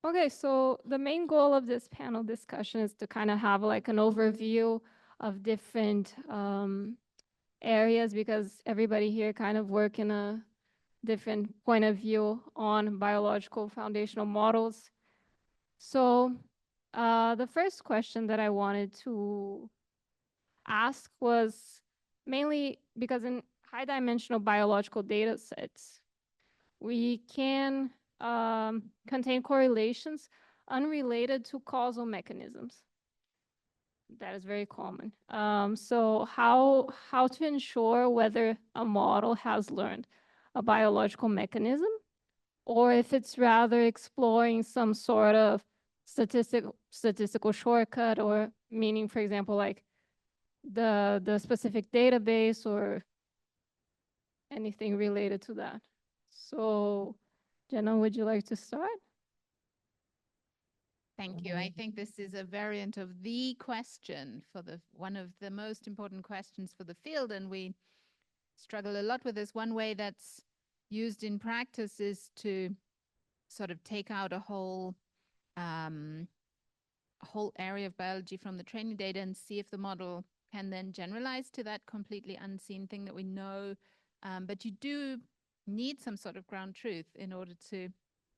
Okay, so the main goal of this panel discussion is to kind of have like an overview of different areas, because everybody here kind of work in a different point of view on biological foundational models. So the first question that I wanted to ask was mainly because in high dimensional biological data sets, we can contain correlations unrelated to causal mechanisms. That is very common. So how to ensure whether a model has learned a biological mechanism, or if it's rather exploring some sort of statistical shortcut, or meaning, for example, like the specific database or anything related to that. So, Jenna, would you like to start? Thank you. I think this is a variant of the question for one of the most important questions for the field, and we struggle a lot with this. One way that's used in practice is to sort of take out a whole area of biology from the training data and see if the model can then generalize to that completely unseen thing that we know. But you do need some sort of ground truth in order to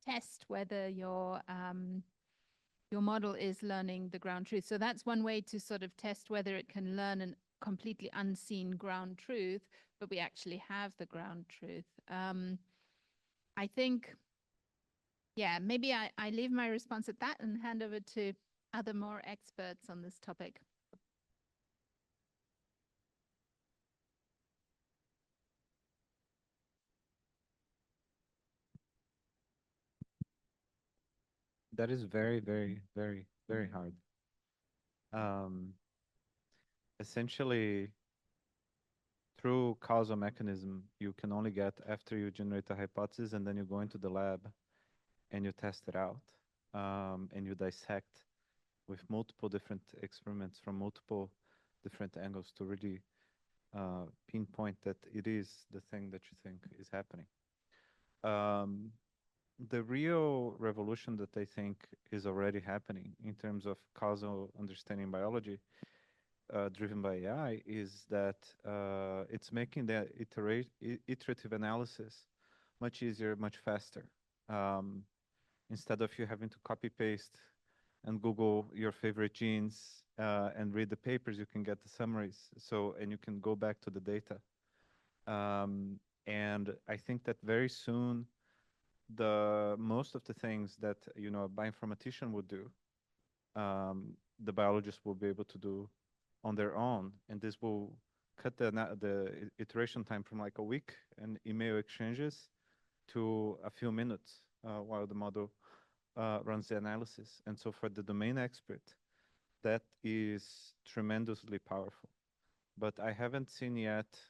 test whether your model is learning the ground truth. So that's one way to sort of test whether it can learn a completely unseen ground truth, but we actually have the ground truth. I think, yeah, maybe I leave my response at that and hand over to other more experts on this topic. That is very, very, very, very hard. Essentially, through causal mechanism, you can only get after you generate a hypothesis, and then you go into the lab and you test it out, and you dissect with multiple different experiments from multiple different angles to really pinpoint that it is the thing that you think is happening. The real revolution that I think is already happening in terms of causal understanding biology, driven by AI, is that it's making the iterative analysis much easier, much faster. Instead of you having to copy paste and Google your favorite genes and read the papers, you can get the summaries. And you can go back to the data. And I think that very soon, most of the things that a bioinformatician would do, the biologists will be able to do on their own, and this will cut the iteration time from like a week and email exchanges to a few minutes while the model runs the analysis. And so for the domain expert, that is tremendously powerful. But I haven't seen yet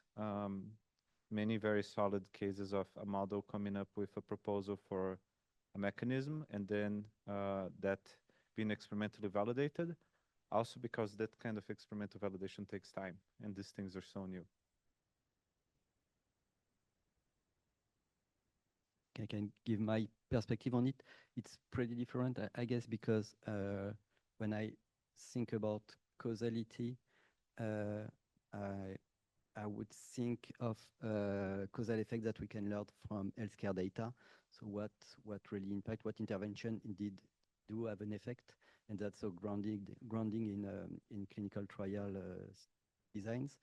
many very solid cases of a model coming up with a proposal for a mechanism and then that being experimentally validated. Also because that kind of experimental validation takes time, and these things are so new. I can give my perspective on it. It's pretty different, I guess, because when I think about causality, I would think of causal effects that we can learn from healthcare data. So what really impact, what intervention indeed do have an effect, and that's so grounding in clinical trial designs.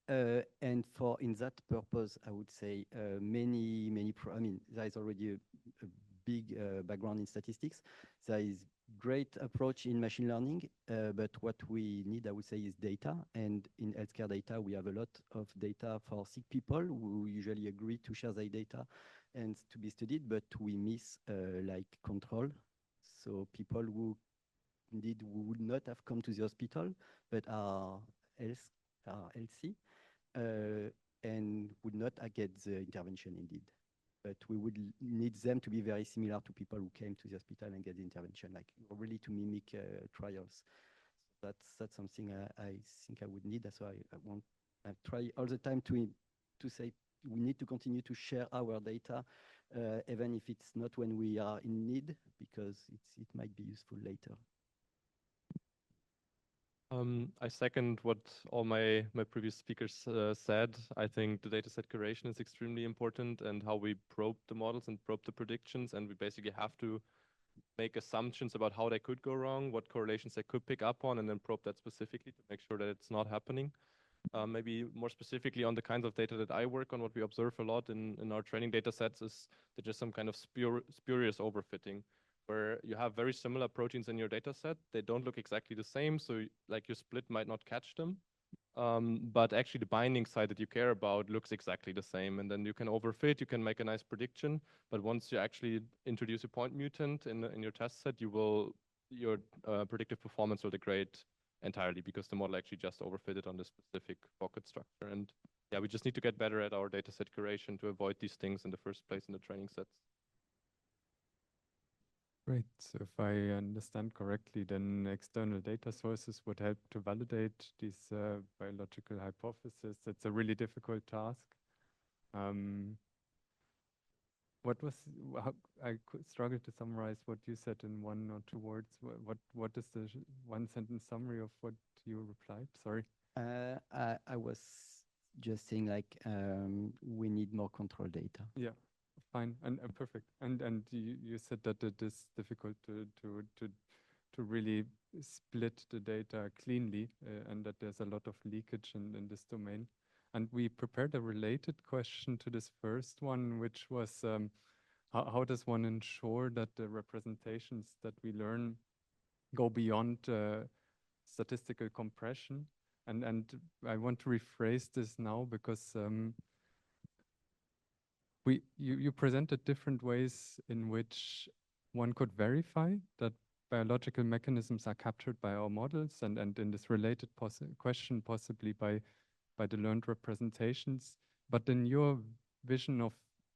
And in that purpose, I would say I mean, there is already a big background in statistics. There is great approach in machine learning, but what we need, I would say, is data. And in healthcare data, we have a lot of data for sick people who usually agree to share their data and to be studied, but we miss like control. So people who indeed would not have come to the hospital, but are healthy, and would not get the intervention indeed. But we would need them to be very similar to people who came to the hospital and get the intervention, like really to mimic trials. That's something I think I would need. That's why I try all the time to say we need to continue to share our data, even if it's not when we are in need, because it might be useful later. I second what all my previous speakers said. I think the dataset curation is extremely important, and how we probe the models and probe the predictions, and we basically have to make assumptions about how they could go wrong, what correlations they could pick up on, and then probe that specifically to make sure that it's not happening. Maybe more specifically on the kinds of data that I work on, what we observe a lot in our training data sets is that there's some kind of spurious overfitting, where you have very similar proteins in your data set. They don't look exactly the same, so like your split might not catch them. But actually the binding site that you care about looks exactly the same. And then you can overfit, you can make a nice prediction. But once you actually introduce a point mutant in your test set, your predictive performance will degrade entirely, because the model actually just overfitted on the specific pocket structure. And yeah, we just need to get better at our dataset curation to avoid these things in the first place in the training sets. Great. So if I understand correctly, then external data sources would help to validate these biological hypotheses. It's a really difficult task. What was, how, I could struggle to summarize what you said in 1 or 2 words. What is the one sentence summary of what you replied? Sorry. I was just saying, like, we need more control data. Yeah, fine, and perfect. And you said that it is difficult to really split the data cleanly, and that there's a lot of leakage in this domain. And we prepared a related question to this first one, which was how does one ensure that the representations that we learn go beyond statistical compression? And I want to rephrase this now, because you presented different ways in which one could verify that biological mechanisms are captured by our models, and in this related question, possibly by the learned representations. But in your vision of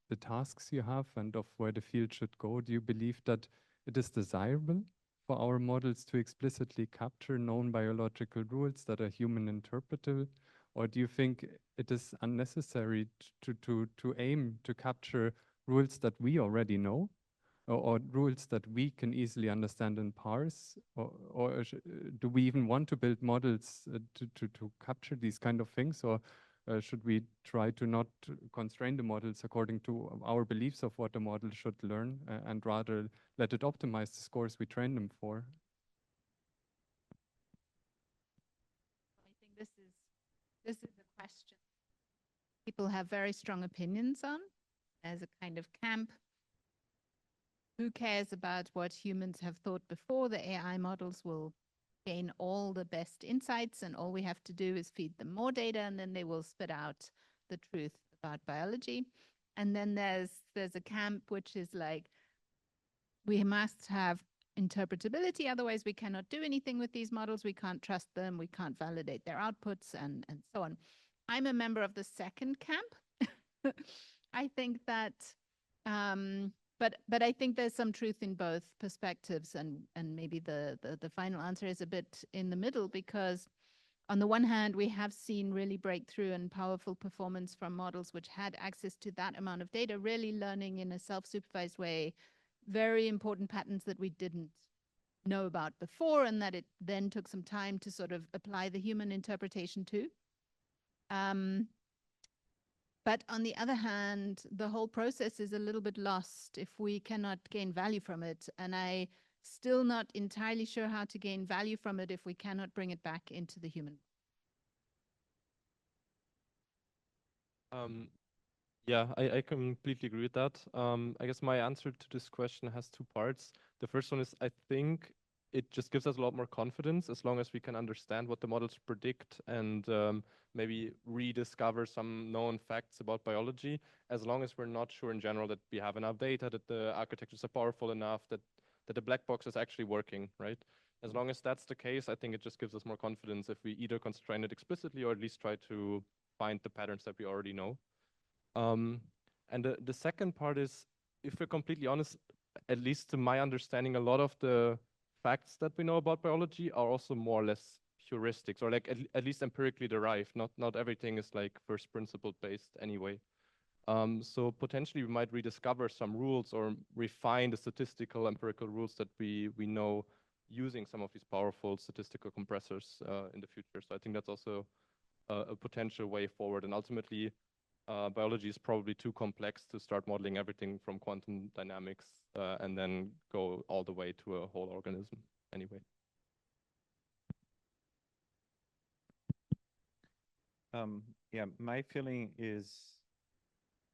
the tasks you have and of where the field should go, do you believe that it is desirable for our models to explicitly capture known biological rules that are human interpretable? Or do you think it is unnecessary to aim to capture rules that we already know, or rules that we can easily understand and parse? Or do we even want to build models to capture these kind of things? Or should we try to not constrain the models according to our beliefs of what the model should learn, and rather let it optimize the scores we train them for? I think this is a question people have very strong opinions on. As a kind of camp, who cares about what humans have thought before? The AI models will gain all the best insights, and all we have to do is feed them more data, and then they will spit out the truth about biology. And then there's a camp which is like, we must have interpretability, otherwise we cannot do anything with these models. We can't trust them, we can't validate their outputs, and so on. I'm a member of the second camp. I think that but I think there's some truth in both perspectives, and maybe the final answer is a bit in the middle, because on the one hand, we have seen really breakthrough and powerful performance from models which had access to that amount of data, really learning in a self-supervised way very important patterns that we didn't know about before, and that it then took some time to sort of apply the human interpretation to. But on the other hand, the whole process is a little bit lost if we cannot gain value from it. And I still not entirely sure how to gain value from it if we cannot bring it back into the human. Yeah, I completely agree with that. I guess my answer to this question has 2 parts. The first one is, I think it just gives us a lot more confidence as long as we can understand what the models predict, and maybe rediscover some known facts about biology, as long as we're not sure in general that we have enough data, that the architectures are powerful enough, that the black box is actually working, right? As long as that's the case, I think it just gives us more confidence if we either constrain it explicitly, or at least try to find the patterns that we already know. And the second part is, if we're completely honest, at least to my understanding, a lot of the facts that we know about biology are also more or less heuristics, or like at least empirically derived. Not everything is like first principle based anyway. So potentially we might rediscover some rules or refine the statistical empirical rules that we know using some of these powerful statistical compressors in the future. So I think that's also a potential way forward. And ultimately, biology is probably too complex to start modeling everything from quantum dynamics and then go all the way to a whole organism anyway. Yeah, my feeling is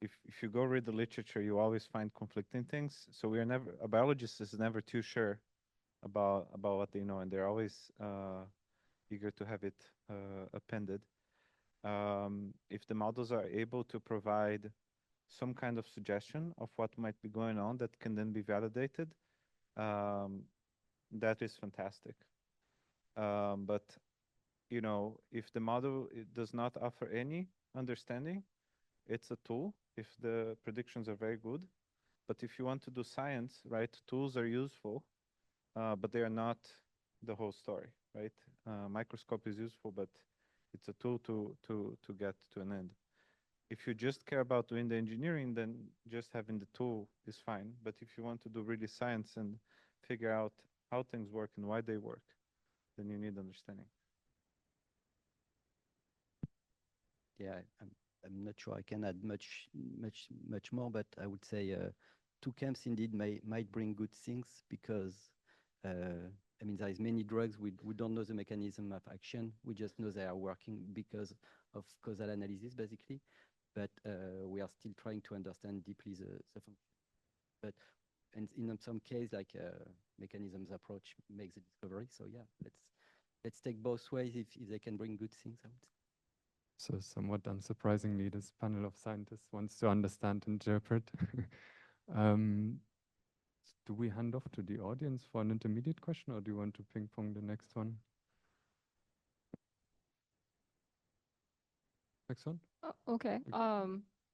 if you go read the literature, you always find conflicting things. So a biologist is never too sure about what they know, and they're always eager to have it appended. If the models are able to provide some kind of suggestion of what might be going on that can then be validated, that is fantastic. But you know, if the model does not offer any understanding, it's a tool if the predictions are very good. But if you want to do science, right, tools are useful, but they are not the whole story, right? Microscope is useful, but it's a tool to get to an end. If you just care about doing the engineering, then just having the tool is fine. But if you want to do really science and figure out how things work and why they work, then you need understanding. Yeah, I'm not sure I can add much more, but I would say two camps indeed might bring good things because I mean there is many drugs we don't know the mechanism of action. We just know they are working because of causal analysis basically, but we are still trying to understand deeply the function. But and in some case like mechanisms approach makes the discovery. So yeah, let's take both ways if they can bring good things, I would say. So somewhat unsurprisingly, this panel of scientists wants to understand and interpret. Do we hand off to the audience for an intermediate question, or do you want to ping pong the next one? Next one? Okay.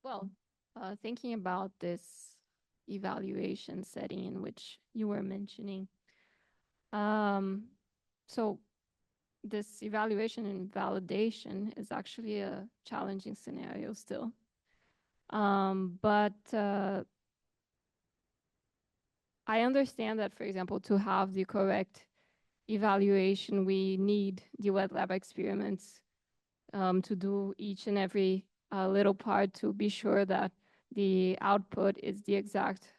Well, thinking about this evaluation setting in which you were mentioning, so this evaluation and validation is actually a challenging scenario still. But I understand that, for example, to have the correct evaluation, we need the wet lab experiments to do each and every little part to be sure that the output is the exact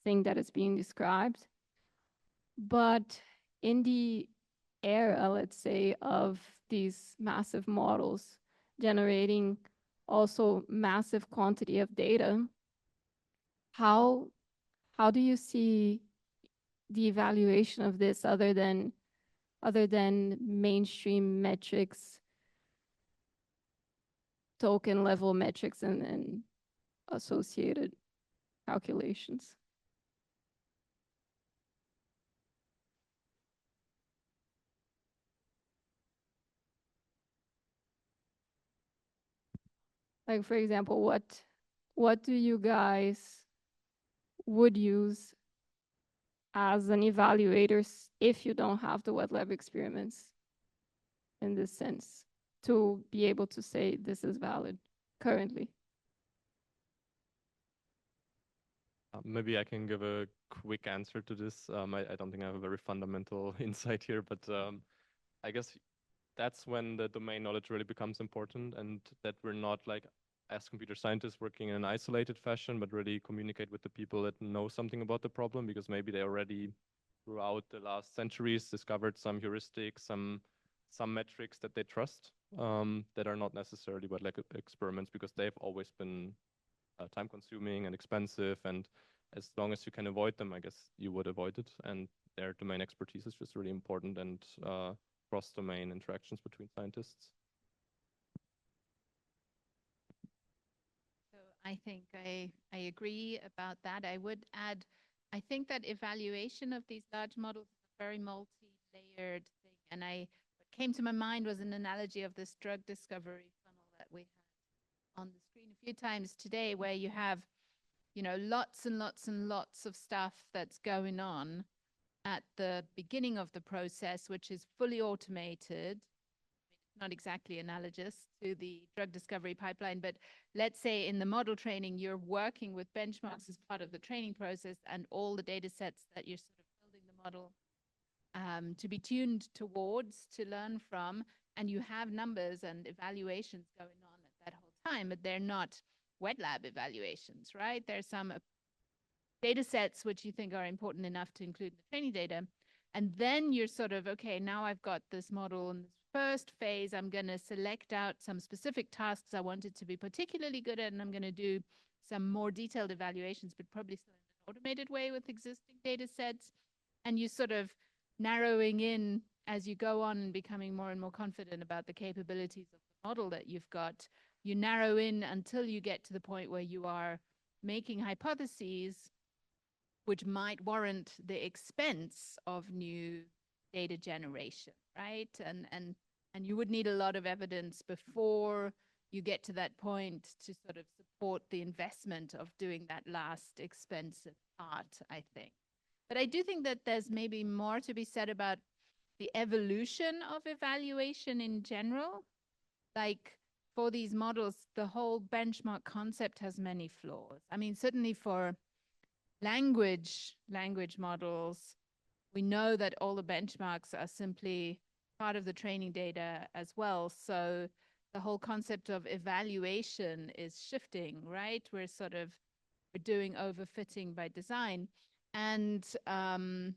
thing that is being described. But in the era, let's say, of these massive models generating also massive quantity of data, how do you see the evaluation of this other than mainstream metrics, token level metrics, and associated calculations? Like, for example, what do you guys would use as an evaluator if you don't have the wet lab experiments in this sense to be able to say this is valid currently? Maybe I can give a quick answer to this. I don't think I have a very fundamental insight here, but I guess that's when the domain knowledge really becomes important, and that we're not like as computer scientists working in an isolated fashion, but really communicate with the people that know something about the problem, because maybe they already throughout the last centuries discovered some heuristics, some metrics that they trust that are not necessarily but like experiments, because they've always been time consuming and expensive, and as long as you can avoid them, I guess you would avoid it. And their domain expertise is just really important, and cross-domain interactions between scientists. So I think I agree about that. I would add, I think that evaluation of these large models is a very multi-layered thing. And what came to my mind was an analogy of this drug discovery funnel that we had on the screen a few times today, where you have, you know, lots and lots and lots of stuff that's going on at the beginning of the process, which is fully automated. not exactly analogous to the drug discovery pipeline, but let's say in the model training, you're working with benchmarks as part of the training process and all the data sets that you're sort of building the model to be tuned towards, to learn from, and you have numbers and evaluations going on at that whole time, but they're not wet lab evaluations, right? There's some data sets which you think are important enough to include in the training data. And then you're sort of, okay, now I've got this model in this first phase, I'm going to select out some specific tasks I want it to be particularly good at, and I'm going to do some more detailed evaluations, but probably still in an automated way with existing data sets. And you sort of narrowing in as you go on and becoming more and more confident about the capabilities of the model that you've got. You narrow in until you get to the point where you are making hypotheses which might warrant the expense of new data generation, right? And you would need a lot of evidence before you get to that point to sort of support the investment of doing that last expensive part, I think. But I do think that there's maybe more to be said about the evolution of evaluation in general. Like for these models, the whole benchmark concept has many flaws. I mean, certainly for language models, we know that all the benchmarks are simply part of the training data as well. So the whole concept of evaluation is shifting, right? We're doing overfitting by design. And the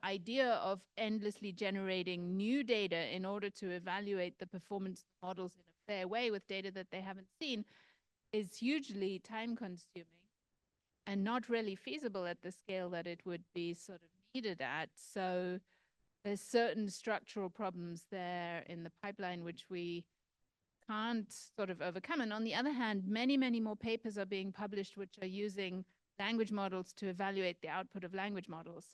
idea of endlessly generating new data in order to evaluate the performance of models in a fair way with data that they haven't seen is hugely time consuming and not really feasible at the scale that it would be sort of needed at. So there's certain structural problems there in the pipeline which we can't sort of overcome. And on the other hand, many, many more papers are being published which are using language models to evaluate the output of language models,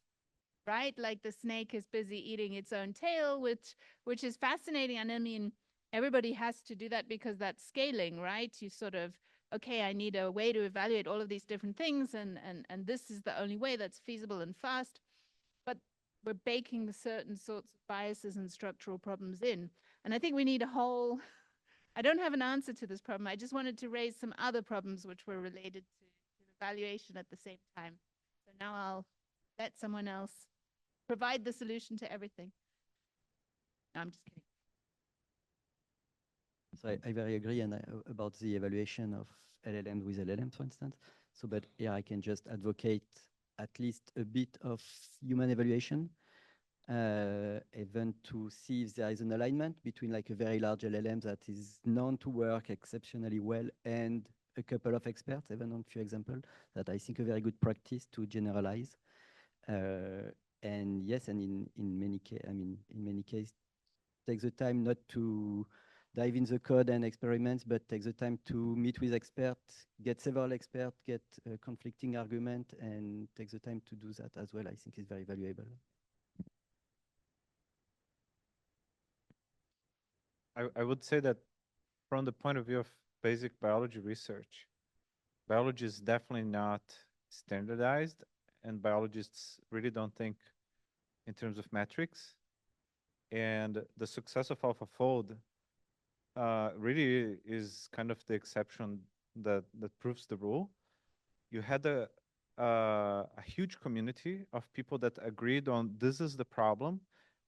right? Like the snake is busy eating its own tail, which is fascinating. And I mean, everybody has to do that because that's scaling, right? You sort of, okay, I need a way to evaluate all of these different things, and this is the only way that's feasible and fast. But we're baking certain sorts of biases and structural problems in. And I think we need a whole, I don't have an answer to this problem. I just wanted to raise some other problems which were related to evaluation at the same time. So now I'll let someone else provide the solution to everything. No, I'm just kidding. So I very agree and about the evaluation of LLM with LLM, for instance. So, but here I can just advocate at least a bit of human evaluation, even to see if there is an alignment between like a very large LLM that is known to work exceptionally well and a couple of experts, even on a few examples, that I think a very good practice to generalize. And yes, and in many cases, take the time not to dive in the code and experiments, but take the time to meet with experts, get several experts, get a conflicting argument, and take the time to do that as well, I think is very valuable. I would say that from the point of view of basic biology research, biology is definitely not standardized, and biologists really don't think in terms of metrics. And the success of AlphaFold really is kind of the exception that proves the rule. You had a huge community of people that agreed on this is the problem,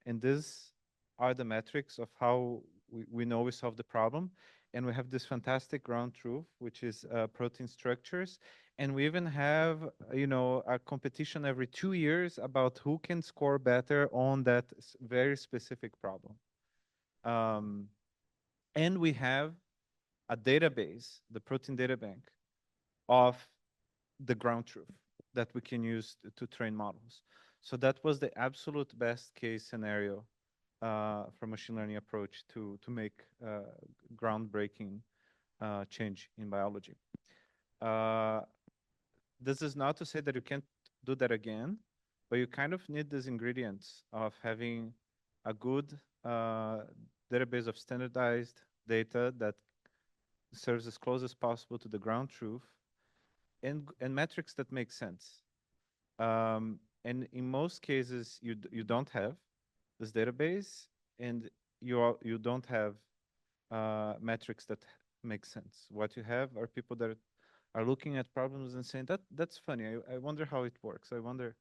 and these are the metrics of how we know we solve the problem. And we have this fantastic ground truth, which is protein structures. And we even have, a competition every 2 years about who can score better on that very specific problem. And we have a database, the protein data bank, of the ground truth that we can use to train models. So that was the absolute best case scenario for machine learning approach to make groundbreaking change in biology. This is not to say that you can't do that again, but you kind of need these ingredients of having a good database of standardized data that serves as close as possible to the ground truth, and metrics that make sense. And in most cases, you don't have this database, and you don't have metrics that make sense. What you have are people that are looking at problems and saying that's funny. I wonder how it works. I wonder.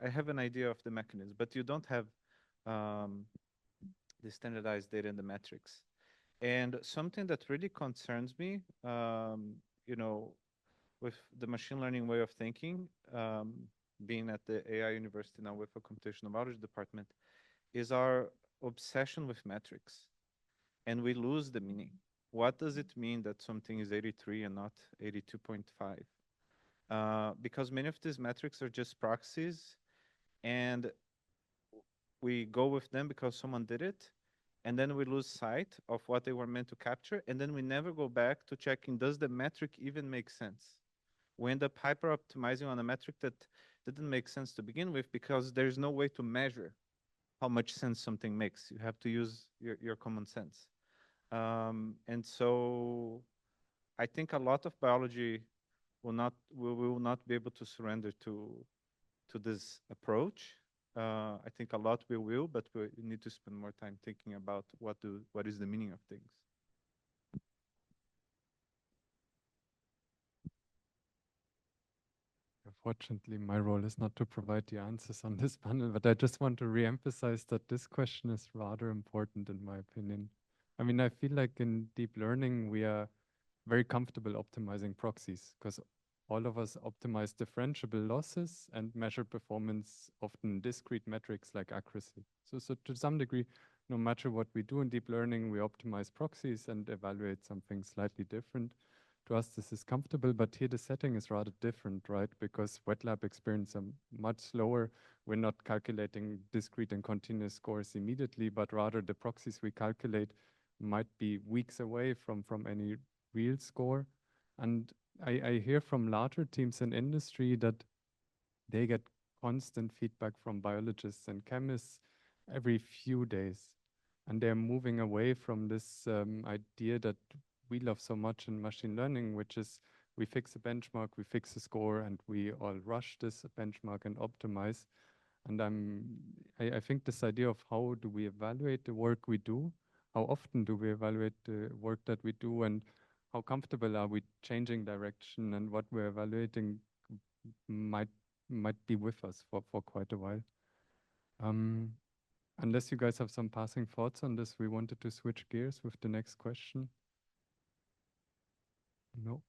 I have an idea of the mechanism, but you don't have um, the standardized data and the metrics. And something that really concerns me, you know, with the machine learning way of thinking, being at the AI university now with a computational biology department, is our obsession with metrics, and we lose the meaning. What does it mean that something is 83 and not 82.5? Because many of these metrics are just proxies, and we go with them because someone did it, and then we lose sight of what they were meant to capture, and then we never go back to checking, does the metric even make sense? We end up hyper optimizing on a metric that didn't make sense to begin with because there's no way to measure how much sense something makes. You have to use your common sense. And so I think a lot of biology will not be able to surrender to this approach. I think a lot we will, but we need to spend more time thinking about what is the meaning of things. Unfortunately, my role is not to provide the answers on this panel, but I just want to re-emphasize that this question is rather important in my opinion. I mean, I feel like in deep learning, we are very comfortable optimizing proxies because all of us optimize differentiable losses and measure performance often discrete metrics like accuracy. So to some degree, no matter what we do in deep learning, we optimize proxies and evaluate something slightly different. To us, this is comfortable, but here the setting is rather different, right? Because wet lab experience are much slower. We're not calculating discrete and continuous scores immediately, but rather the proxies we calculate might be weeks away from any real score. And I hear from larger teams in industry that they get constant feedback from biologists and chemists every few days. And they're moving away from this idea that we love so much in machine learning, which is we fix a benchmark, we fix a score, and we all rush this benchmark and optimize. And I think this idea of how do we evaluate the work we do, how often do we evaluate the work that we do, and how comfortable are we changing direction, and what we're evaluating might be with us for quite a while. Unless you guys have some passing thoughts on this, we wanted to switch gears with the next question. No.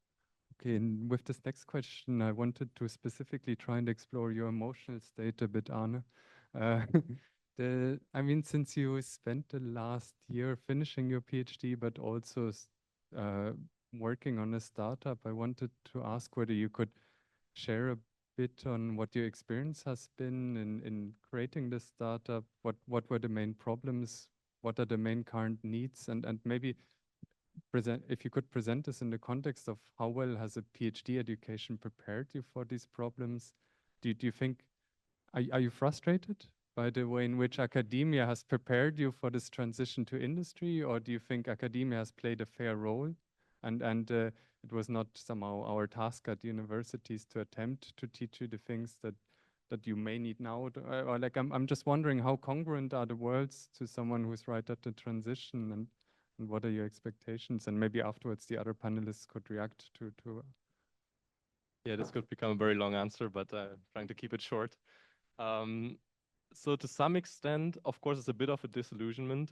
Okay, and with this next question, I wanted to specifically try and explore your emotional state a bit, Arne. Uh, I mean, since you spent the last year finishing your PhD, but also working on a startup, I wanted to ask whether you could share a bit on what your experience has been in creating this startup. What were the main problems? What are the main current needs? And maybe if you could present this in the context of how well has a PhD education prepared you for these problems? Do you think, are you frustrated by the way in which academia has prepared you for this transition to industry, or do you think academia has played a fair role, and it was not somehow our task at universities to attempt to teach you the things that you may need now, or like I'm just wondering how congruent are the worlds to someone who's right at the transition, and what are your expectations? And maybe afterwards the other panelists could react to. Yeah, this could become a very long answer, but trying to keep it short. So to some extent, of course, it's a bit of a disillusionment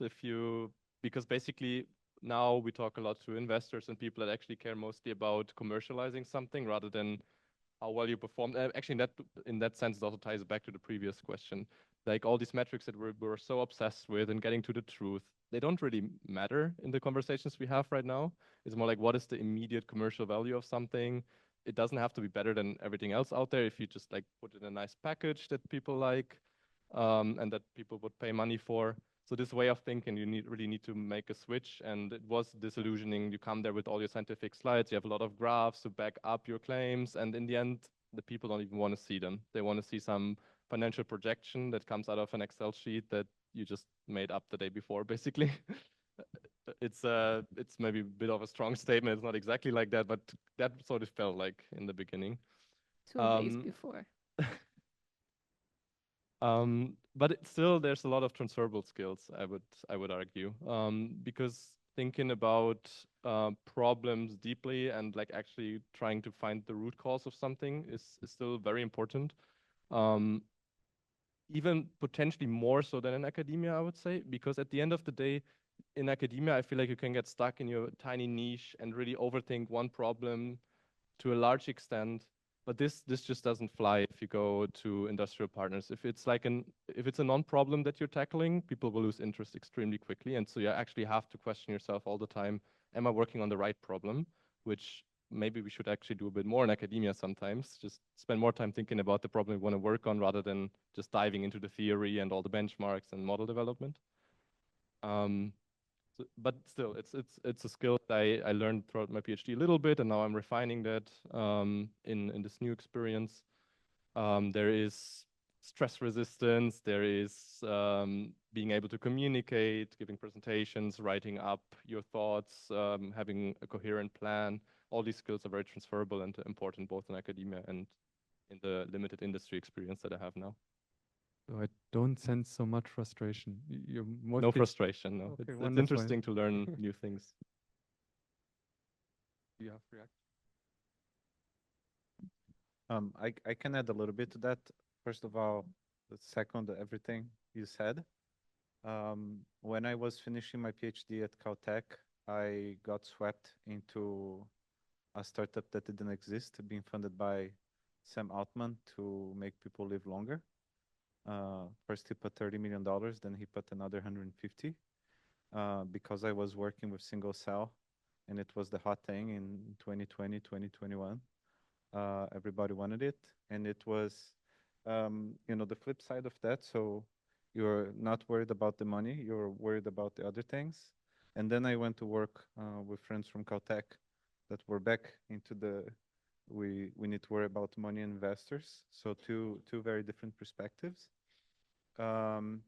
because basically now we talk a lot to investors and people that actually care mostly about commercializing something rather than how well you perform. Actually, in that sense, it also ties back to the previous question. Like all these metrics that we're so obsessed with and getting to the truth, they don't really matter in the conversations we have right now. It's more like, what is the immediate commercial value of something? It doesn't have to be better than everything else out there if you just like put in a nice package that people like, and that people would pay money for. So this way of thinking, you really need to make a switch, and it was disillusioning. You come there with all your scientific slides, you have a lot of graphs to back up your claims, and in the end, the people don't even want to see them. They want to see some financial projection that comes out of an Excel sheet that you just made up the day before, basically. It's maybe a bit of a strong statement. It's not exactly like that, but that sort of felt like in the beginning. 2 days before. But still, there's a lot of transferable skills, I would argue, because thinking about problems deeply and like actually trying to find the root cause of something is still very important. Um, Even potentially more so than in academia, I would say, because at the end of the day, in academia, I feel like you can get stuck in your tiny niche and really overthink one problem to a large extent. But this just doesn't fly if you go to industrial partners. If it's a non-problem that you're tackling, people will lose interest extremely quickly. And so you actually have to question yourself all the time, am I working on the right problem? Which maybe we should actually do a bit more in academia sometimes, just spend more time thinking about the problem we want to work on rather than just diving into the theory and all the benchmarks and model development. But still, it's a skill that I learned throughout my PhD a little bit, and now I'm refining that in this new experience. There is stress resistance. There is being able to communicate, giving presentations, writing up your thoughts, having a coherent plan. All these skills are very transferable and important both in academia and in the limited industry experience that I have now. So I don't sense so much frustration. You're No mostly frustration, no. Okay, It's wonderful. interesting to learn new things. Do you have reaction? I can add a little bit to that. First of all, the second, everything you said. When I was finishing my PhD at Caltech, I got swept into a startup that didn't exist, being funded by Sam Altman to make people live longer. First he put $30 million, then he put another 150. Because I was working with single cell, and it was the hot thing in 2020, 2021. Everybody wanted it, and it was, the flip side of that. So you're not worried about the money, you're worried about the other things. And then I went to work with friends from Caltech that were back into we need to worry about money and investors. So two very different perspectives. But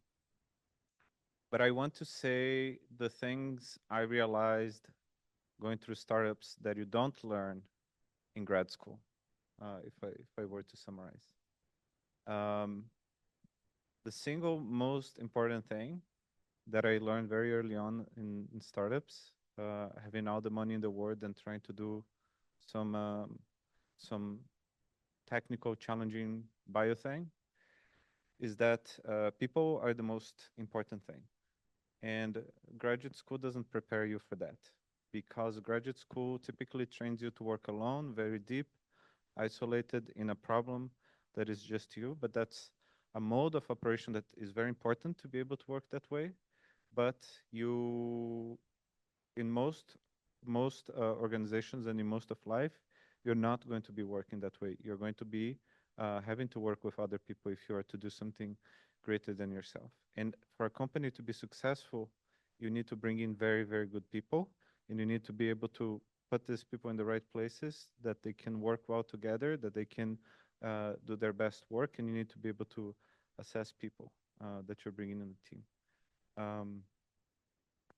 I want to say the things I realized going through startups that you don't learn in grad school, if I were to summarize. The single most important thing that I learned very early on in startups, having all the money in the world and trying to do some technical challenging bio thing, is that people are the most important thing. And graduate school doesn't prepare you for that, because graduate school typically trains you to work alone, very deep, isolated in a problem that is just you. But that's a mode of operation that is very important to be able to work that way. But you, in most organizations and in most of life, you're not going to be working that way. You're going to be having to work with other people if you are to do something greater than yourself. And for a company to be successful, you need to bring in very, very good people, and you need to be able to put these people in the right places, that they can work well together, that they can do their best work, and you need to be able to assess people that you're bringing in the team.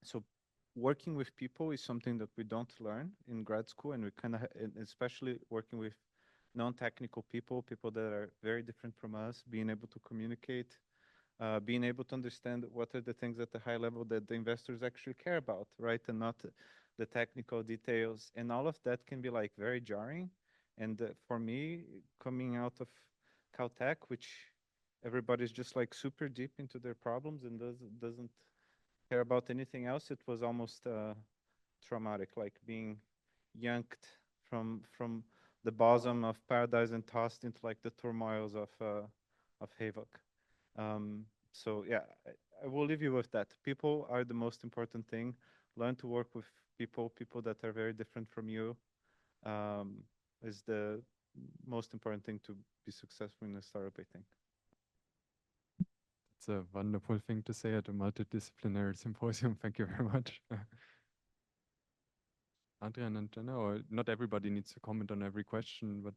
So working with people is something that we don't learn in grad school, and we kind of, especially working with non-technical people that are very different from us, being able to communicate, being able to understand what are the things at the high level that the investors actually care about, right? And not the technical details. And all of that can be like very jarring. And for me, coming out of Caltech, which everybody's just like super deep into their problems and doesn't care about anything else, it was almost traumatic, like being yanked from the bosom of paradise and tossed into like the turmoils of havoc. So yeah, I will leave you with that. People are the most important thing. Learn to work with people that are very different from you, is the most important thing to be successful in a startup, I think. It's a wonderful thing to say at a multidisciplinary symposium. Thank you very much. Adrian and Jenna, or not everybody needs to comment on every question, but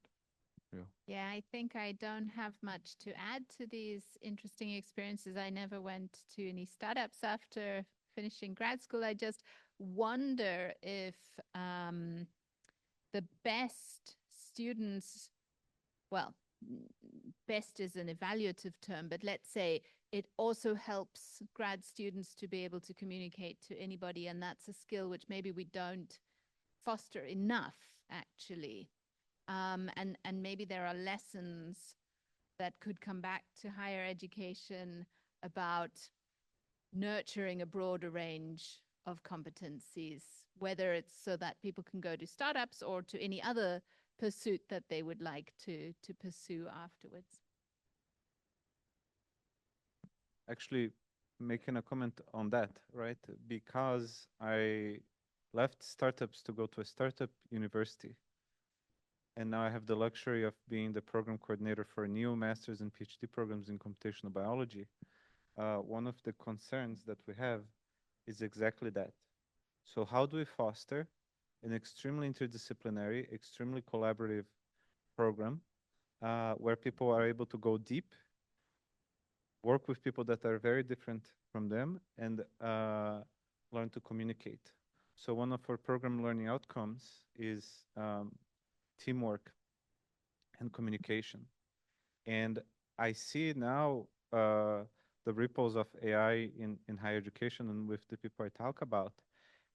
yeah. Yeah, I think I don't have much to add to these interesting experiences. I never went to any startups after finishing grad school. I just wonder if the best students, well, best is an evaluative term, but let's say it also helps grad students to be able to communicate to anybody. And that's a skill which maybe we don't foster enough, actually. And maybe there are lessons that could come back to higher education about nurturing a broader range of competencies, whether it's so that people can go to startups or to any other pursuit that they would like to pursue afterwards. Actually, making a comment on that, right? Because I left startups to go to a startup university, and now I have the luxury of being the program coordinator for new master's and PhD programs in computational biology. One of the concerns that we have is exactly that. So how do we foster an extremely interdisciplinary, extremely collaborative program where people are able to go deep, work with people that are very different from them, and learn to communicate. So one of our program learning outcomes is teamwork and communication. And I see now the ripples of AI in higher education and with the people I talk about.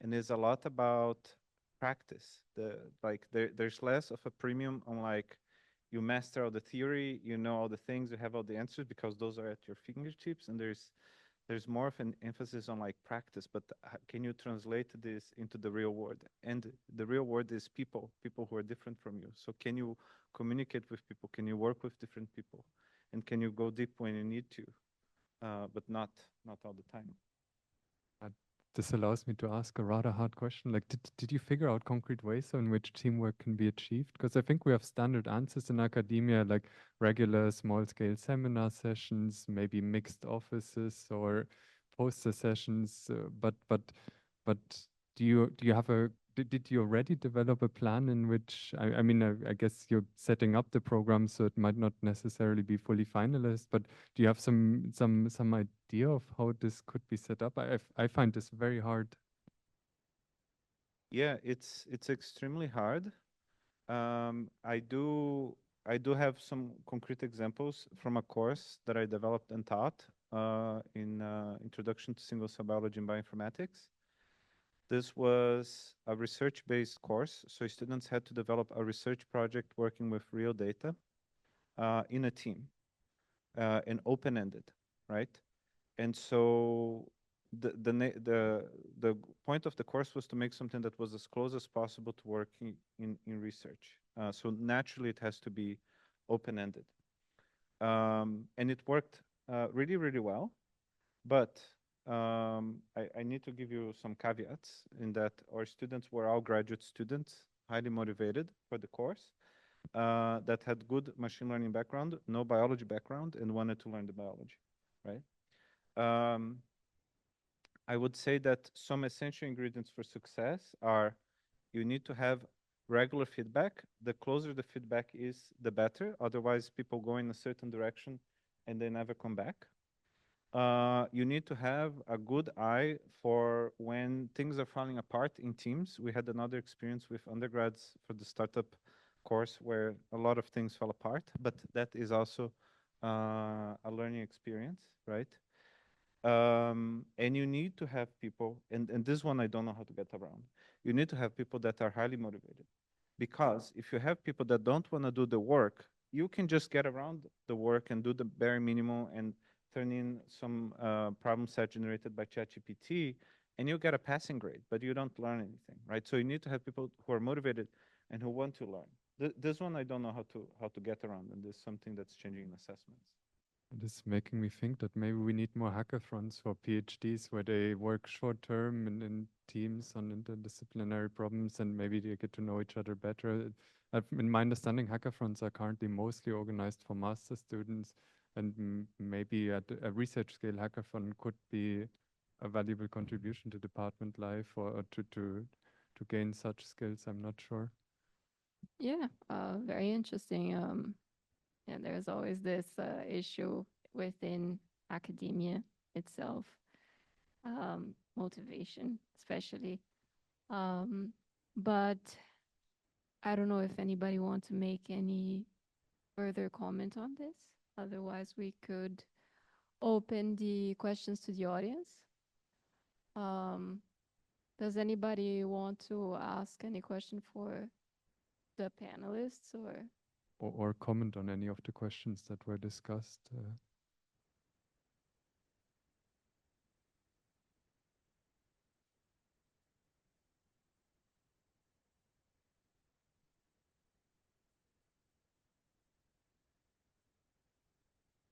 And there's a lot about practice. There's less of a premium on like you master all the theory, you know all the things, you have all the answers because those are at your fingertips. And there's more of an emphasis on like practice, but can you translate this into the real world? And the real world is people who are different from you. So can you communicate with people? Can you work with different people? And can you go deep when you need to, but not all the time? This allows me to ask a rather hard question. Like, did you figure out concrete ways in which teamwork can be achieved? Because I think we have standard answers in academia, like regular small-scale seminar sessions, maybe mixed offices or poster sessions. But do you have a did you already develop a plan in which I mean I guess you're setting up the program, so it might not necessarily be fully finalized, but do you have some idea of how this could be set up? I find this very hard. Yeah, it's extremely hard. I do have some concrete examples from a course that I developed and taught in Introduction to Single Cell Biology and Bioinformatics. This was a research-based course, so students had to develop a research project working with real data in a team and open-ended, right? And so the point of the course was to make something that was as close as possible to working in research. So naturally, it has to be open-ended, and it worked really, really well. But I need to give you some caveats in that our students were all graduate students, highly motivated for the course, that had good machine learning background, no biology background, and wanted to learn the biology, right? I would say that some essential ingredients for success are you need to have regular feedback. The closer the feedback is, the better. Otherwise, people go in a certain direction and they never come back. You need to have a good eye for when things are falling apart in teams. We had another experience with undergrads for the startup course where a lot of things fell apart, but that is also a learning experience, right? And you need to have people, and this one I don't know how to get around. You need to have people that are highly motivated. Because if you have people that don't want to do the work, you can just get around the work and do the bare minimum and turn in some problem set generated by ChatGPT, and you get a passing grade, but you don't learn anything, right? So you need to have people who are motivated and who want to learn. This one I don't know how to get around, and this is something that's changing in assessments. It is making me think that maybe we need more hackathons for PhDs where they work short term in teams on interdisciplinary problems, and maybe they get to know each other better. In my understanding, hackathons are currently mostly organized for master students, and maybe at a research scale hackathon could be a valuable contribution to department life or to gain such skills. I'm not sure. Yeah, very interesting. And there's always this issue within academia itself, motivation, especially. But I don't know if anybody wants to make any further comment on this? Otherwise, we could open the questions to the audience. Does anybody want to ask any question for the panelists Or comment on any of the questions that were discussed.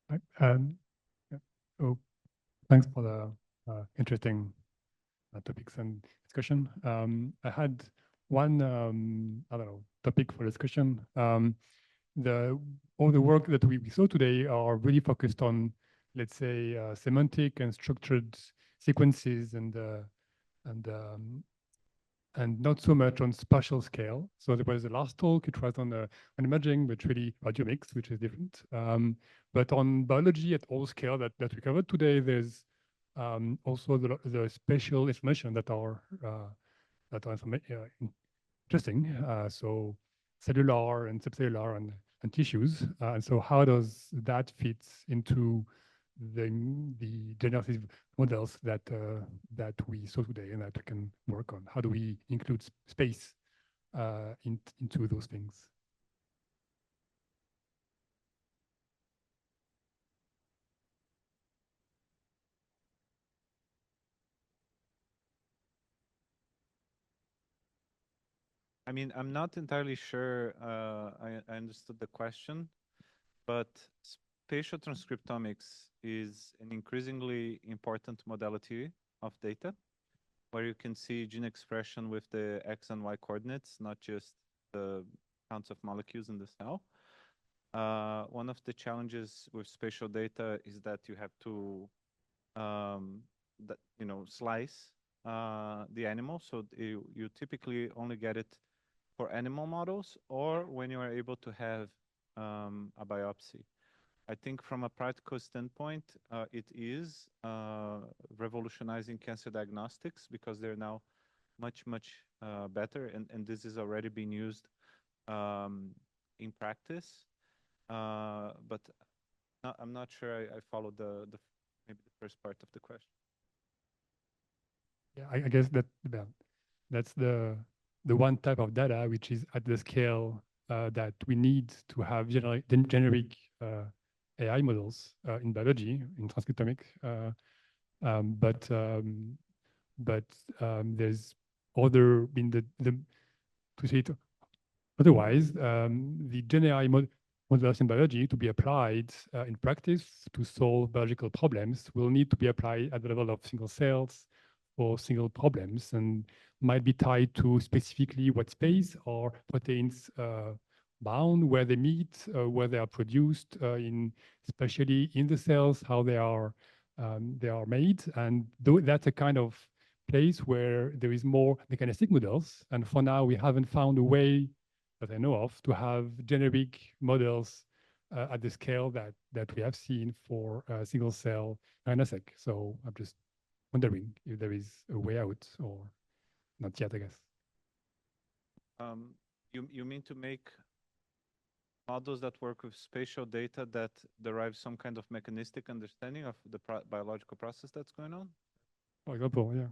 Right. Yeah. Oh, thanks for the interesting topics and discussion. I had one, I don't know, topic for discussion. All the work that we saw today are really focused on, let's say, semantic and structured sequences and not so much on spatial scale. So there was the last talk, it was on imaging, but really radiomics, which is different. But on biology at all scale that we covered today, there's also the spatial information that are interesting. So cellular and subcellular and tissues. And so how does that fit into the generative models that we saw today and that we can work on? How do we include space into those things? I mean, I'm not entirely sure I understood the question, but spatial transcriptomics is an increasingly important modality of data where you can see gene expression with the X and Y coordinates, not just the counts of molecules in the cell. One of the challenges with spatial data is that you have to slice the animal. So you typically only get it for animal models or when you are able to have a biopsy. I think from a practical standpoint, it is revolutionizing cancer diagnostics because they're now much, much better. And this is already being used in practice. But I'm not sure I followed maybe the first part of the question. Yeah, I guess that's the one type of data which is at the scale that we need to have generic AI models in biology, in transcriptomics. But there's other in the to say it otherwise, the GenAI models in biology to be applied in practice to solve biological problems will need to be applied at the level of single cells or single problems and might be tied to specifically what space or proteins bound, where they meet, where they are produced, especially in the cells, how they are made. And that's a kind of place where there is more mechanistic models. And for now, we haven't found a way that I know of to have generic models at the scale that we have seen for single cell RNA-seq. So I'm just wondering if there is a way out or not yet, I guess. You mean to make models that work with spatial data that derive some kind of mechanistic understanding of the biological process that's going on? For example, yeah.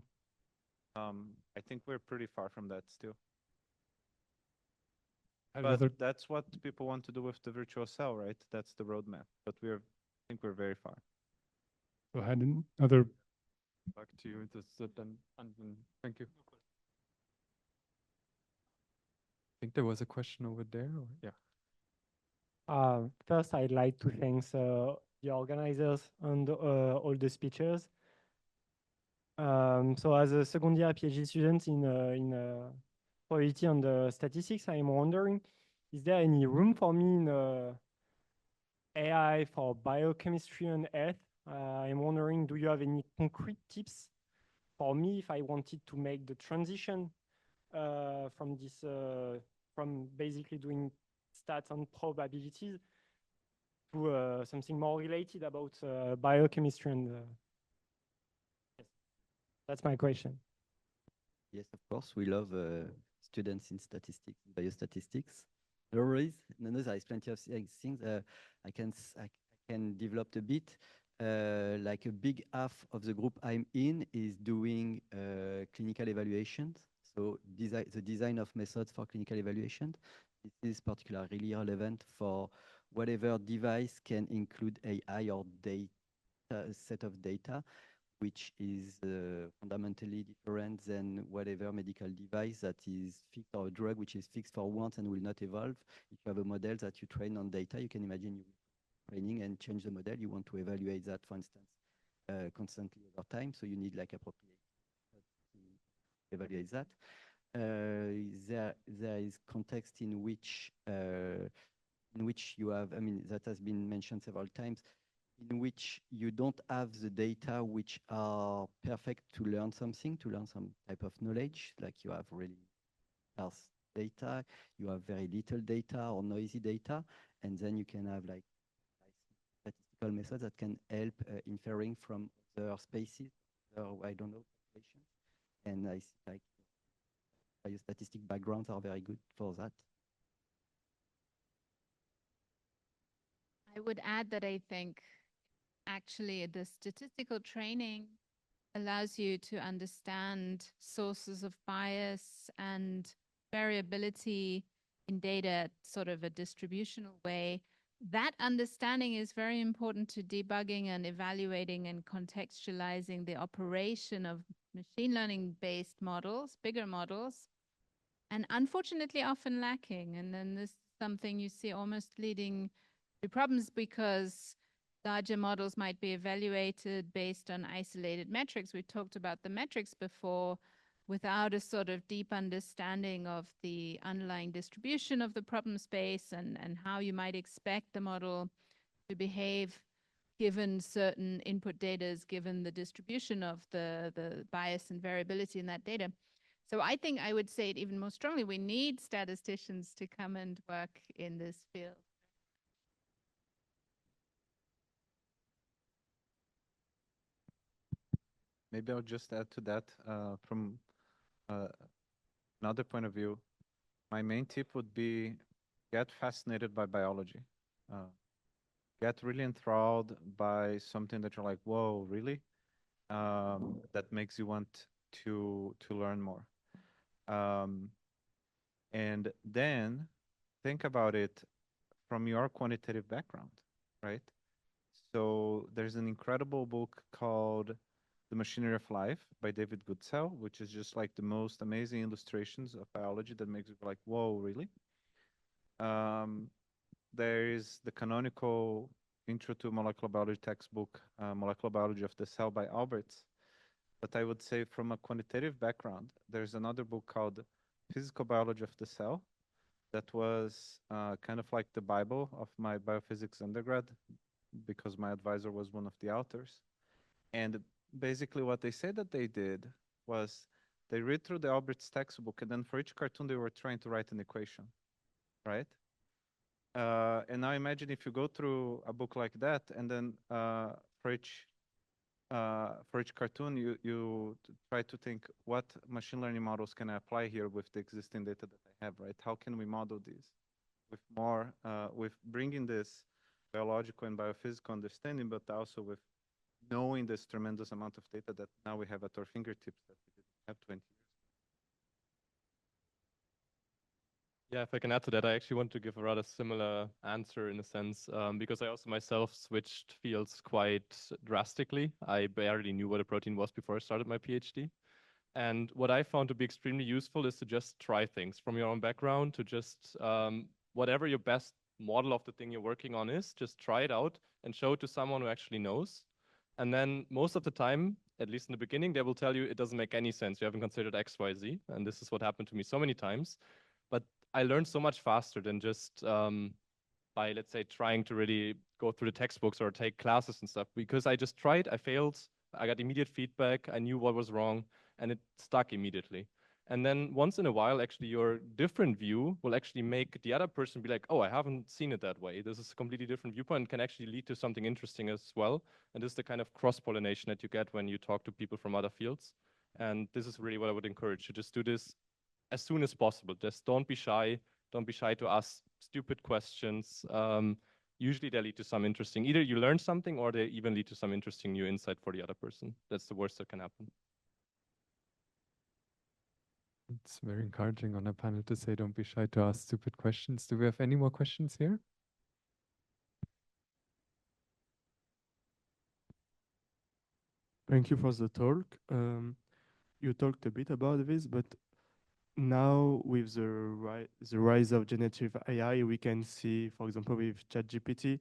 I think we're pretty far from that still. But that's what people want to do with the virtual cell, right? That's the roadmap. But I think we're very far. So I had another. Back to you. Thank you. I think there was a question over there. Or, yeah. First, I'd like to thank the organizers and all the speakers. So as a second year PhD student in probability and statistics, I'm wondering, is there any room for me in AI for biochemistry and health? I'm wondering, do you have any concrete tips for me if I wanted to make the transition from basically doing stats and probabilities to something more related about biochemistry and yes. That's my question. Yes, of course. We love students in statistics, biostatistics. No worries. No, there is plenty of things. I can develop a bit. Like a big half of the group I'm in is doing clinical evaluations. So the design of methods for clinical evaluation. This is particularly relevant for whatever device can include AI or data, set of data, which is fundamentally different than whatever medical device that is fixed, or a drug which is fixed for once and will not evolve. If you have a model that you train on data, you can imagine you training and change the model. You want to evaluate that, for instance, constantly over time. So you need like appropriate to evaluate that. There is context in which you have, I mean, that has been mentioned several times, in which you don't have the data which are perfect to learn something, to learn some type of knowledge, like you have really sparse data, you have very little data or noisy data, and then you can have like statistical methods that can help inferring from other spaces, or I don't know, populations. And I like biostatistic backgrounds are very good for that. I would add that I think actually the statistical training allows you to understand sources of bias and variability in data, sort of a distributional way. That understanding is very important to debugging and evaluating and contextualizing the operation of machine learning based models, bigger models, and unfortunately often lacking. And then this is something you see almost leading to problems, because larger models might be evaluated based on isolated metrics. We talked about the metrics before, without a sort of deep understanding of the underlying distribution of the problem space and how you might expect the model to behave given certain input data, given the distribution of the bias and variability in that data. So I think I would say it even more strongly. We need statisticians to come and work in this field. Maybe I'll just add to that from another point of view. My main tip would be get fascinated by biology. Get really enthralled by something that you're like, whoa, really? That makes you want to learn more. And then think about it from your quantitative background, right? So there's an incredible book called The Machinery of Life by David Goodsell, which is just like the most amazing illustrations of biology that makes you like, whoa, really? There is the canonical Intro to Molecular Biology textbook, Molecular Biology of the Cell by Alberts. But I would say from a quantitative background, there's another book called Physical Biology of the Cell that was kind of like the Bible of my biophysics undergrad, because my advisor was one of the authors. And basically what they said that they did was they read through the Alberts textbook, and then for each cartoon they were trying to write an equation, right? And now imagine if you go through a book like that, and then for each cartoon, you try to think, what machine learning models can I apply here with the existing data that I have, right? How can we model these with more, with bringing this biological and biophysical understanding, but also with knowing this tremendous amount of data that now we have at our fingertips that we didn't have 20 years. Yeah, if I can add to that, I actually want to give a rather similar answer in a sense, because I also myself switched fields quite drastically. I barely knew what a protein was before I started my PhD. And what I found to be extremely useful is to just try things from your own background, to just whatever your best model of the thing you're working on is, just try it out and show it to someone who actually knows. And then most of the time, at least in the beginning, they will tell you it doesn't make any sense. You haven't considered X, Y, Z. And this is what happened to me so many times. But I learned so much faster than just by, let's say, trying to really go through the textbooks or take classes and stuff, because I just tried, I failed, I got immediate feedback, I knew what was wrong, and it stuck immediately. And then once in a while, actually, your different view will actually make the other person be like, oh, I haven't seen it that way. This is a completely different viewpoint and can actually lead to something interesting as well. And this is the kind of cross-pollination that you get when you talk to people from other fields. And this is really what I would encourage you. Just do this as soon as possible. Just don't be shy. Don't be shy to ask stupid questions. Usually they lead to some interesting, either you learn something or they even lead to some interesting new insight for the other person. That's the worst that can happen. It's very encouraging on a panel to say, don't be shy to ask stupid questions. Do we have any more questions here? Thank you for the talk. You talked a bit about this, but now with the rise of generative AI, we can see, for example, with ChatGPT,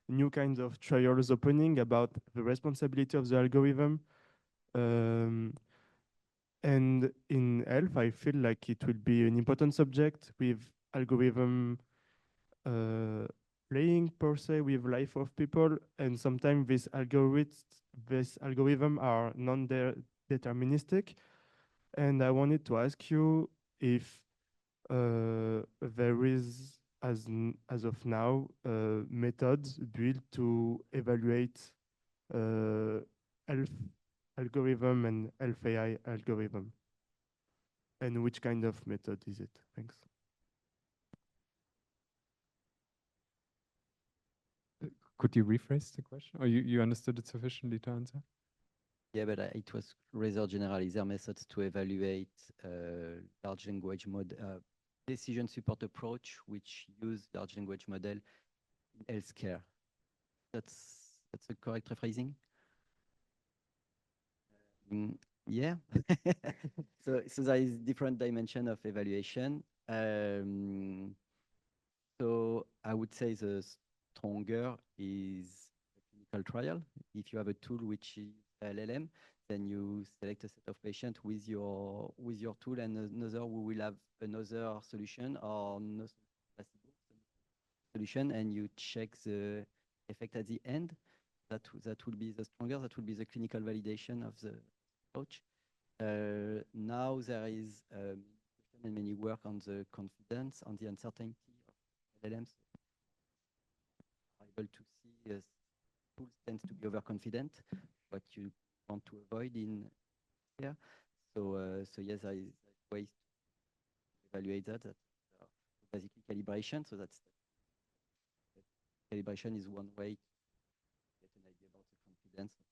new kinds of trials opening about the responsibility of the algorithm. And in health, I feel like it will be an important subject with algorithm playing per se with life of people, and sometimes this algorithm are non-deterministic. And I wanted to ask you if there is, as of now, methods built to evaluate health algorithm and health AI algorithm, and which kind of method is it? Thanks. Could you rephrase the question? Or you understood it sufficiently to answer? Yeah, but it was rather general. Is there methods to evaluate large language model decision support approach which use large language model in healthcare? That's a correct rephrasing. Yeah. So there is different dimension of evaluation. So I would say the stronger is a clinical trial. If you have a tool which is LLM, then you select a set of patients with your tool, and another who will have another solution or no solution, and you check the effect at the end. That will be the stronger. That will be the clinical validation of the approach. Now there is many work on the confidence, on the uncertainty of LLMs. Able to see tools tends to be overconfident, what you want to avoid in here. So yes, there is ways to evaluate that. Basically calibration. So that's calibration is one way to get an idea about the confidence of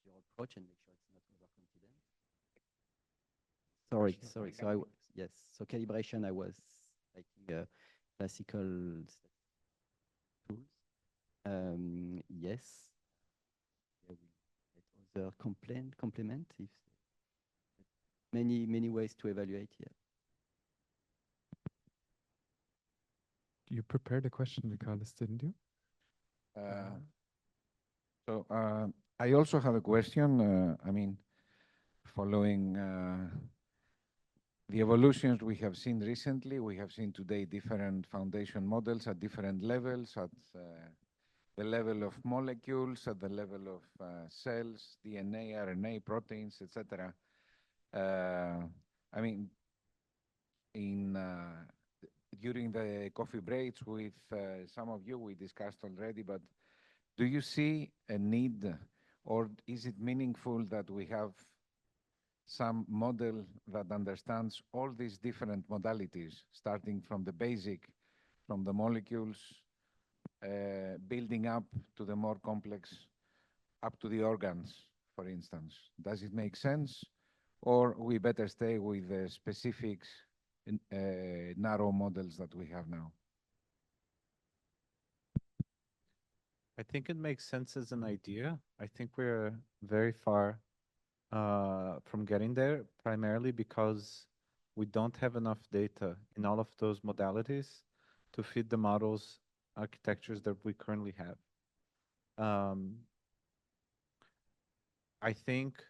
your approach and make sure it's not overconfident. Sorry. So yes. So calibration, I was liking classical tools. Yes. Other complement if many ways to evaluate. Yeah. You prepared a question, Nicholas, didn't you? So I also have a question. I mean, following the evolutions we have seen recently, we have seen today different foundation models at different levels, at the level of molecules, at the level of cells, DNA, RNA, proteins, etc. I mean, during the coffee breaks with some of you, we discussed already, but do you see a need, or is it meaningful that we have some model that understands all these different modalities, starting from the basic, from the molecules, building up to the more complex, up to the organs, for instance? Does it make sense? Or we better stay with the specifics, narrow models that we have now? I think it makes sense as an idea. I think we're very far from getting there, primarily because we don't have enough data in all of those modalities to feed the models architectures that we currently have. I think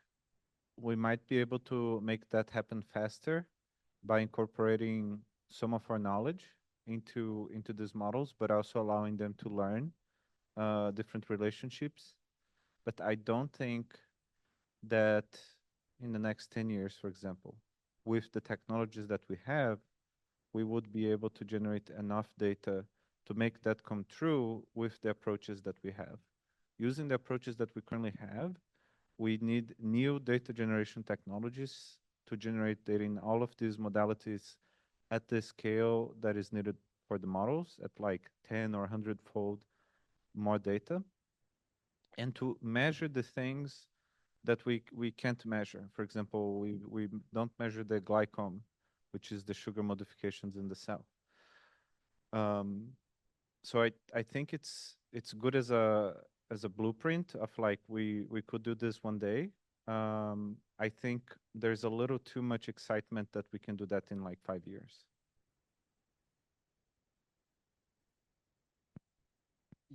we might be able to make that happen faster by incorporating some of our knowledge into these models, but also allowing them to learn different relationships. But I don't think that in the next 10 years, for example, with the technologies that we have, we would be able to generate enough data to make that come true with the approaches that we have. Using the approaches that we currently have, we need new data generation technologies to generate data in all of these modalities at the scale that is needed for the models at like 10 or 100-fold more data, and to measure the things that we can't measure. For example, we don't measure the glycome, which is the sugar modifications in the cell. So I think it's good as a blueprint of like we could do this one day. I think there's a little too much excitement that we can do that in like 5 years.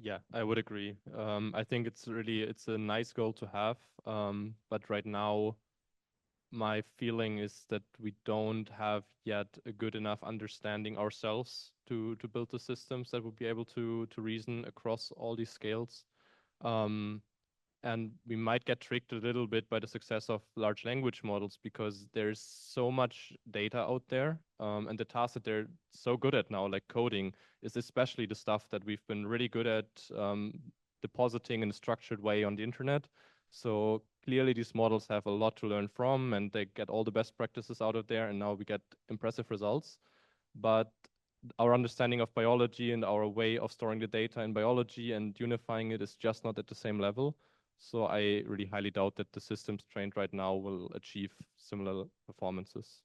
Yeah, I would agree. I think it's a nice goal to have. But right now, my feeling is that we don't have yet a good enough understanding ourselves to build the systems that would be able to reason across all these scales. And we might get tricked a little bit by the success of large language models because there's so much data out there. And the tasks that they're so good at now, like coding, is especially the stuff that we've been really good at depositing in a structured way on the internet. So clearly these models have a lot to learn from, and they get all the best practices out of there, and now we get impressive results. But our understanding of biology and our way of storing the data in biology and unifying it is just not at the same level. So I really highly doubt that the systems trained right now will achieve similar performances.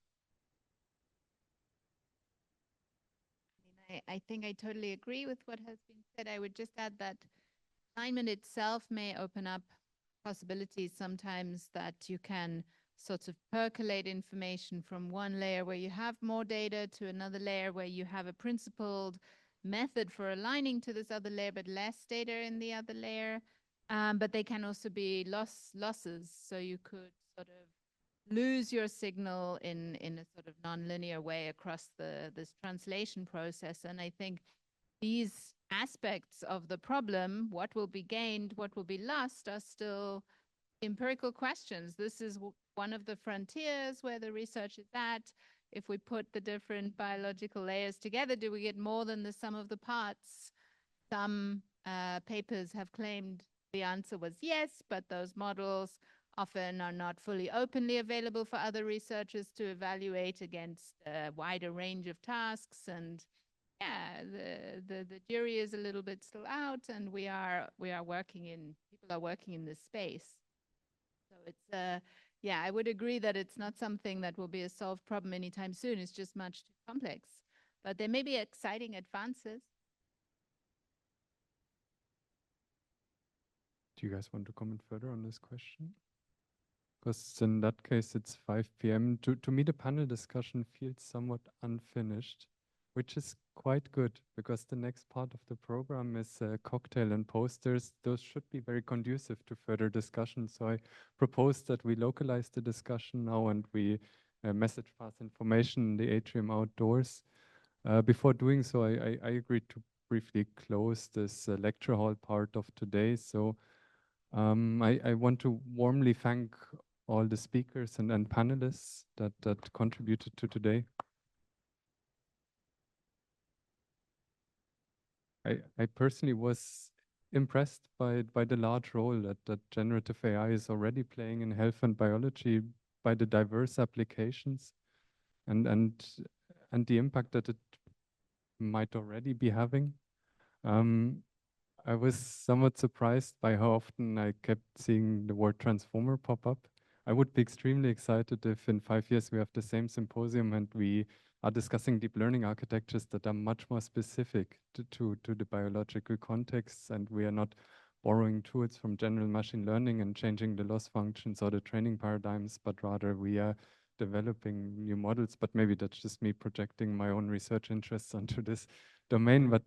I think I totally agree with what has been said. I would just add that alignment itself may open up possibilities sometimes that you can sort of percolate information from one layer where you have more data to another layer where you have a principled method for aligning to this other layer, but less data in the other layer. But they can also be losses. So you could sort of lose your signal in a sort of nonlinear way across this translation process. And I think these aspects of the problem, what will be gained, what will be lost, are still empirical questions. This is one of the frontiers where the research is at. If we put the different biological layers together, do we get more than the sum of the parts? Some papers have claimed the answer was yes, but those models often are not fully openly available for other researchers to evaluate against a wider range of tasks. And yeah, the jury is a little bit still out, and we are working in, people are working in this space. So it's yeah, I would agree that it's not something that will be a solved problem anytime soon. It's just much too complex. But there may be exciting advances. Do you guys want to comment further on this question? Because in that case, it's 5 p.m. To me, the panel discussion feels somewhat unfinished, which is quite good because the next part of the program is cocktail and posters. Those should be very conducive to further discussion. So I propose that we localize the discussion now and we message pass information in the atrium outdoors. Before doing so, I agreed to briefly close this lecture hall part of today. So I want to warmly thank all the speakers and panelists that contributed to today. I personally was impressed by the large role that generative AI is already playing in health and biology, by the diverse applications and the impact that it might already be having. I was somewhat surprised by how often I kept seeing the word transformer pop up. I would be extremely excited if in 5 years we have the same symposium and we are discussing deep learning architectures that are much more specific to the biological contexts, and we are not borrowing tools from general machine learning and changing the loss functions or the training paradigms, but rather we are developing new models. But maybe that's just me projecting my own research interests onto this domain, but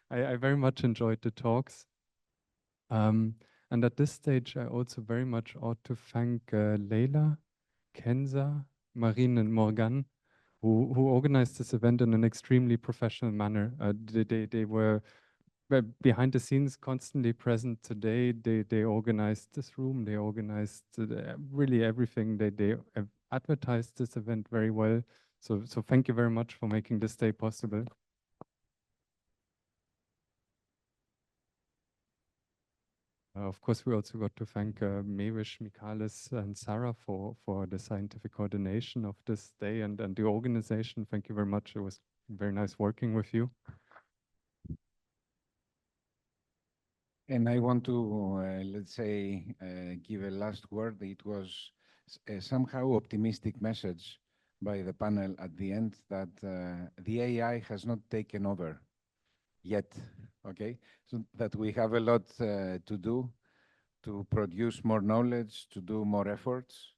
I very much enjoyed the talks. And at this stage, I also very much ought to thank Leila, Kenza, Marine, and Morgan, who organized this event in an extremely professional manner. They were behind the scenes, constantly present today. They organized this room. They organized really everything. They advertised this event very well. So thank you very much for making this day possible. Of course, we also got to thank Mewish, Michalis, and Sarah for the scientific coordination of this day and the organization. Thank you very much. It was very nice working with you. And I want to, let's say, give a last word. It was a somehow optimistic message by the panel at the end that the AI has not taken over yet, okay? So that we have a lot to do to produce more knowledge, to do more efforts.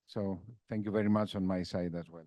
So thank you very much on my side as well.